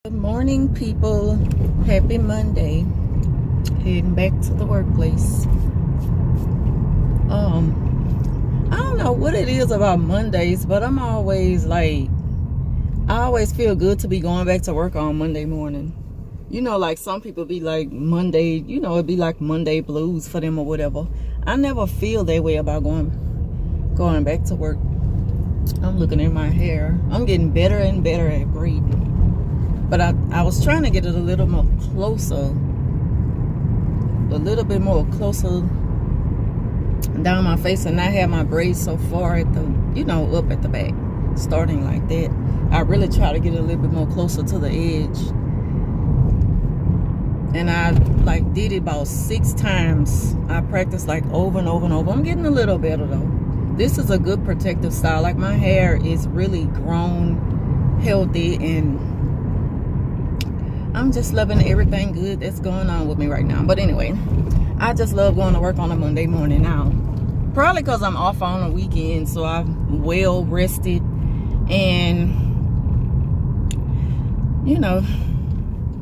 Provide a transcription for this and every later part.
Good morning, people. Happy Monday. Heading back to the workplace. I don't know what it is about Mondays, but I always feel good to be going back to work on Monday morning. You know, like some people be like Monday, it'd be like Monday blues for them or whatever. I never feel that way about going back to work. I'm looking at my hair. I'm getting better and better at braiding. But I was trying to get it a little bit more closer down my face and not have my braids so far at the, up at the back, starting like that. I really try to get it a little bit more closer to the edge. And I did it about 6 times. I practiced over and over and over. I'm getting a little better though. This is a good protective style. Like my hair is really grown, healthy, and I'm just loving everything good that's going on with me right now. But anyway, I just love going to work on a Monday morning now. Probably because I'm off on a weekend, so I'm well rested. And,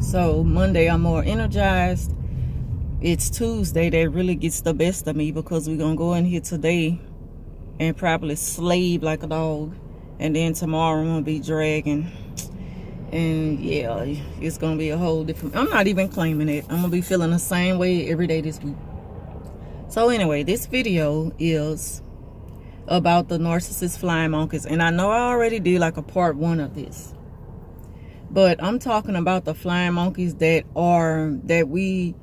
so Monday I'm more energized. It's Tuesday that really gets the best of me because we're going to go in here today and probably slave like a dog. And then tomorrow I'm going to be dragging. And yeah, it's gonna be a whole different, I'm not even claiming it. I'm gonna be feeling the same way every day this week. So anyway, this video is about the narcissist flying monkeys, and I know I already did like a part 1 of this, but I'm talking about the flying monkeys that we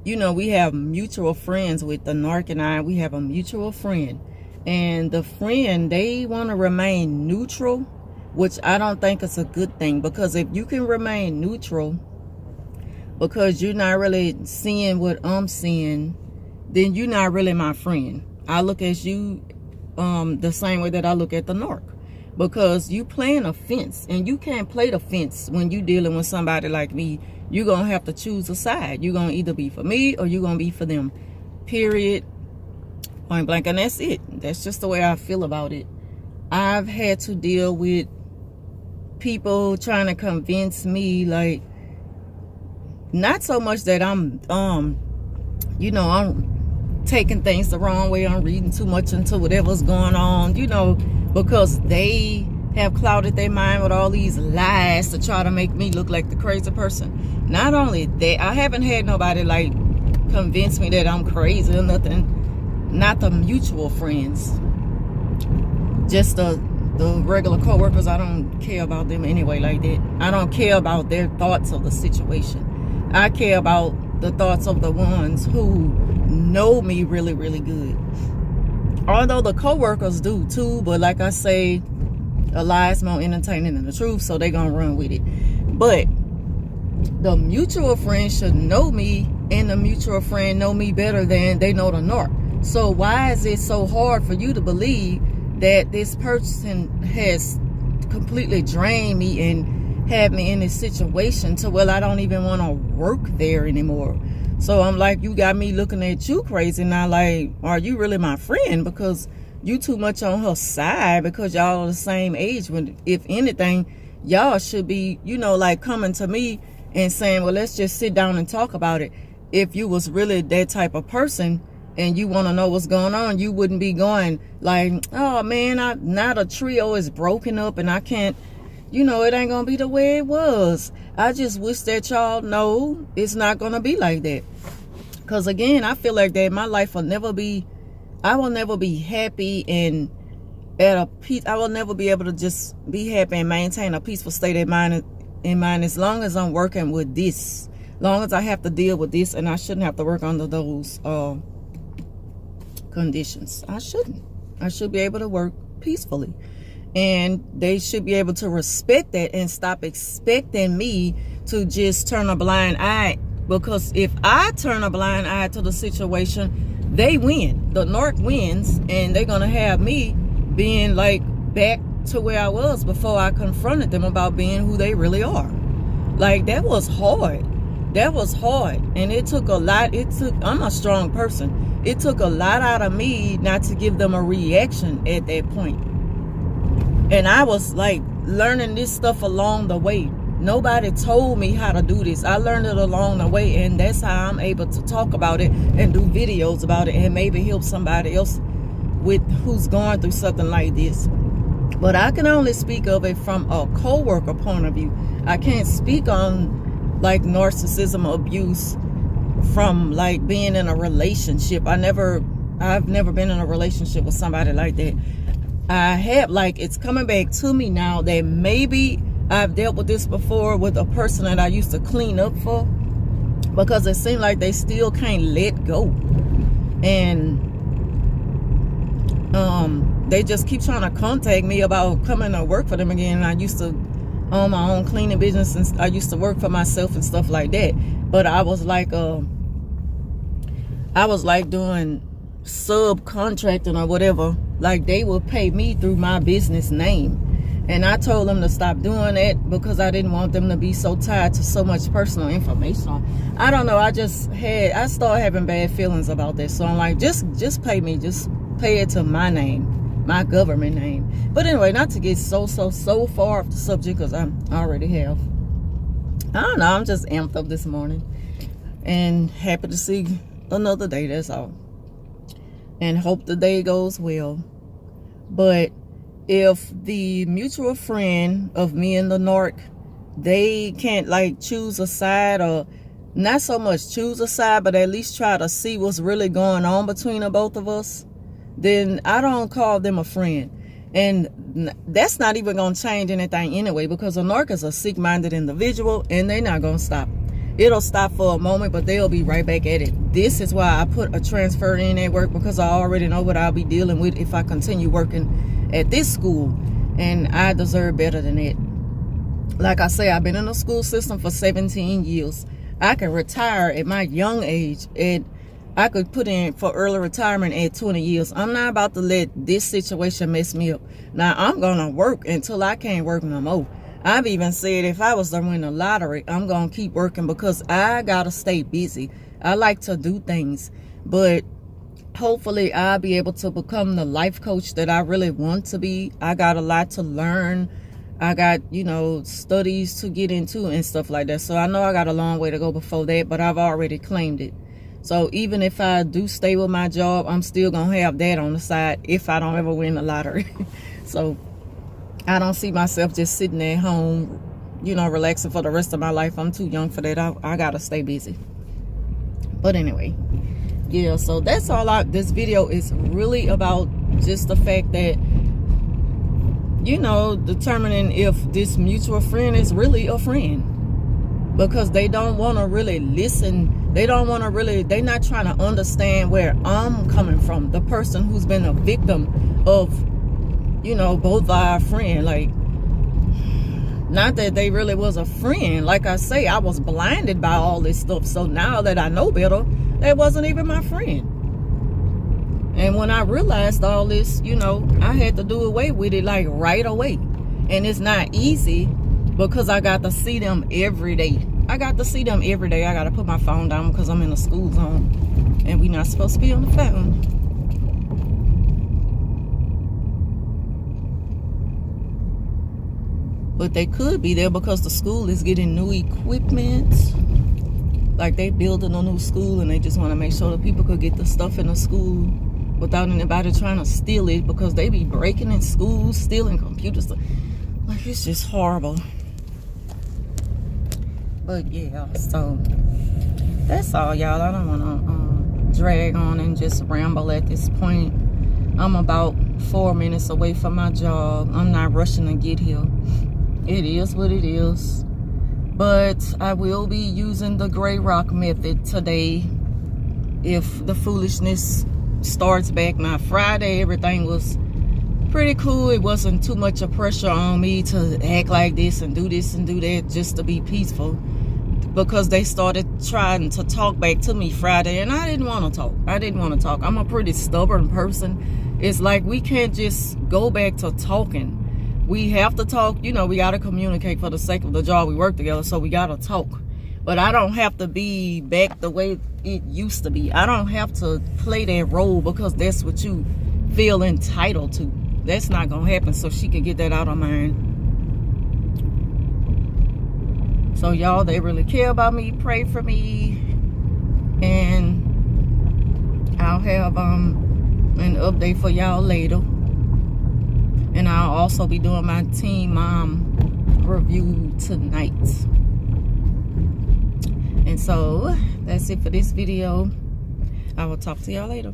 have mutual friends with. The narc and I, we have a mutual friend, and the friend, they want to remain neutral, which I don't think is a good thing, because if you can remain neutral because you're not really seeing what I'm seeing, then you're not really my friend. I look at you the same way that I look at the narc, because you playing a fence, and you can't play the fence when you dealing with somebody like me. You're going to have to choose a side. You're going to either be for me or you're going to be for them. Period. Point blank. And that's it. That's just the way I feel about it. I've had to deal with people trying to convince me, not so much that I'm taking things the wrong way, I'm reading too much into whatever's going on, because they have clouded their mind with all these lies to try to make me look like the crazy person. Not only that, I haven't had nobody convince me that I'm crazy or nothing. Not the mutual friends, just the regular co-workers. I don't care about them anyway like that. I don't care about their thoughts of the situation. I care about the thoughts of the ones who know me really, really good. Although the co-workers do too, but like I say, a lie is more entertaining than the truth, so they're gonna run with it. But the mutual friend should know me, and the mutual friend know me better than they know the narc. So why is it so hard for you to believe that this person has completely drained me and had me in this situation to where I don't even want to work there anymore? So I'm like, you got me looking at you crazy now. Are you really my friend? Because you too much on her side, because y'all are the same age. When, if anything, y'all should be, coming to me and saying, well, let's just sit down and talk about it. If you was really that type of person and you want to know what's going on, you wouldn't be going oh man, now the trio is broken up and I can't, it ain't gonna be the way it was. I just wish that y'all know it's not gonna be like that. Because again, I feel like that my life will never be, I will never be happy and at a peace. I will never be able to just be happy and maintain a peaceful state of mind as long as I'm working with this. Long as I have to deal with this, and I shouldn't have to work under those conditions. I shouldn't. I should be able to work peacefully, and they should be able to respect that and stop expecting me to just turn a blind eye. Because if I turn a blind eye to the situation, they win. The narc wins, and they're gonna have me being back to where I was before I confronted them about being who they really are. That was hard. That was hard, and it took a lot. I'm a strong person. It took a lot out of me not to give them a reaction at that point. And I was learning this stuff along the way. Nobody told me how to do this. I learned it along the way, and that's how I'm able to talk about it and do videos about it and maybe help somebody else with who's going through something like this. But I can only speak of it from a co-worker point of view. I can't speak on like narcissism or abuse from like being in a relationship. I've never been in a relationship with somebody like that. I have, like, it's coming back to me now that maybe I've dealt with this before with a person that I used to clean up for, because it seemed like they still can't let go. And they just keep trying to contact me about coming to work for them again. I used to own my own cleaning business, and I used to work for myself and stuff like that. But I was like doing subcontracting or whatever. Like, they would pay me through my business name. And I told them to stop doing that because I didn't want them to be so tied to so much personal information. I don't know. I started having bad feelings about that. So I'm like, just pay me. Just pay it to my name, my government name. But anyway, not to get so far off the subject, because I already have. I don't know. I'm just amped up this morning and happy to see another day. That's all. And hope the day goes well. But if the mutual friend of me and the narc, they can't like choose a side, or not so much choose a side, but at least try to see what's really going on between the both of us, then I don't call them a friend. And that's not even going to change anything anyway, because a narc is a sick-minded individual, and they're not going to stop. It'll stop for a moment, but they'll be right back at it. This is why I put a transfer in at work, because I already know what I'll be dealing with if I continue working at this school, and I deserve better than that. Like I say, I've been in the school system for 17 years. I can retire at my young age, and I could put in for early retirement at 20 years. I'm not about to let this situation mess me up. Now, I'm going to work until I can't work no more. I've even said if I was to win the lottery, I'm going to keep working, because I got to stay busy. I like to do things, but hopefully I'll be able to become the life coach that I really want to be. I got a lot to learn. I got, studies to get into and stuff like that. So I know I got a long way to go before that, but I've already claimed it. So even if I do stay with my job, I'm still going to have that on the side if I don't ever win the lottery. So I don't see myself just sitting at home, relaxing for the rest of my life. I'm too young for that. I got to stay busy. But anyway, yeah, so that's all this video is really about, just the fact that, determining if this mutual friend is really a friend. Because they don't want to really listen. They're not trying to understand where I'm coming from. The person who's been a victim of, both our friend. Like, not that they really was a friend. Like I say, I was blinded by all this stuff. So now that I know better, that wasn't even my friend. And when I realized all this, I had to do away with it like right away. And it's not easy, because I got to see them every day. I got to put my phone down because I'm in a school zone, and we're not supposed to be on the phone. But they could be there because the school is getting new equipment. Like, they building a new school, and they just want to make sure that people could get the stuff in the school without anybody trying to steal it, because they be breaking in schools, stealing computers. Like, it's just horrible. But yeah, so that's all, y'all. I don't want to drag on and just ramble at this point. I'm about 4 minutes away from my job. I'm not rushing to get here. It is what it is. But I will be using the gray rock method today if the foolishness starts back. Now, Friday, everything was pretty cool. It wasn't too much of pressure on me to act like this and do that just to be peaceful, because they started trying to talk back to me Friday, and I didn't want to talk. I'm a pretty stubborn person. It's like, we can't just go back to talking. We have to talk. We got to communicate for the sake of the job. We work together, so we got to talk. But I don't have to be back the way it used to be. I don't have to play that role because that's what you feel entitled to. That's not going to happen, so she can get that out of mind. So y'all, they really care about me. Pray for me, and I'll have an update for y'all later. And I'll also be doing my Teen Mom review tonight. And so that's it for this video. I will talk to y'all later.